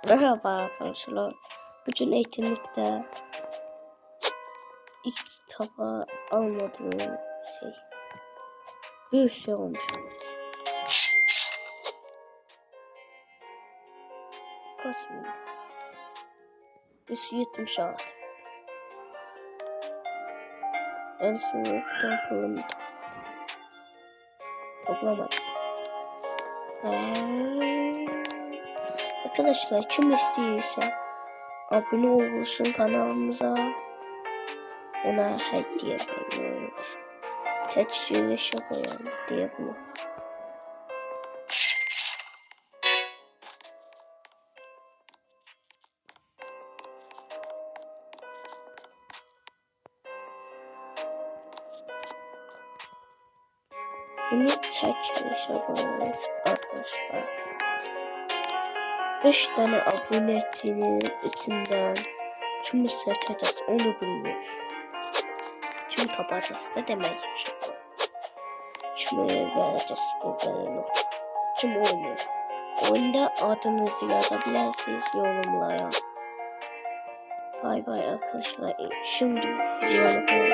Merhaba arkadaşlar. Bugün etkinlikte ilk taba almadığım şey bir şey olmuş. Kaç bin? 176. En sonunda pılımı toplamadık. Arkadaşlar kim istiyorsa abone olsun kanalımıza. Ona hediye veriyoruz. Seçiciyle koyalım diye bunu. Bunu çekilişe koyuyoruz arkadaşlar. 5 tane abonecinin içinden kimi seçeceğiz onu bilmiyoruz. Kimi tapacağız da demezmiş. Kimi vereceğiz bu benim. Kim oynuyor? Oyunda adınızı yazabilirsiniz yorumlara. Bay bay arkadaşlar. Şimdi videoya koyalım.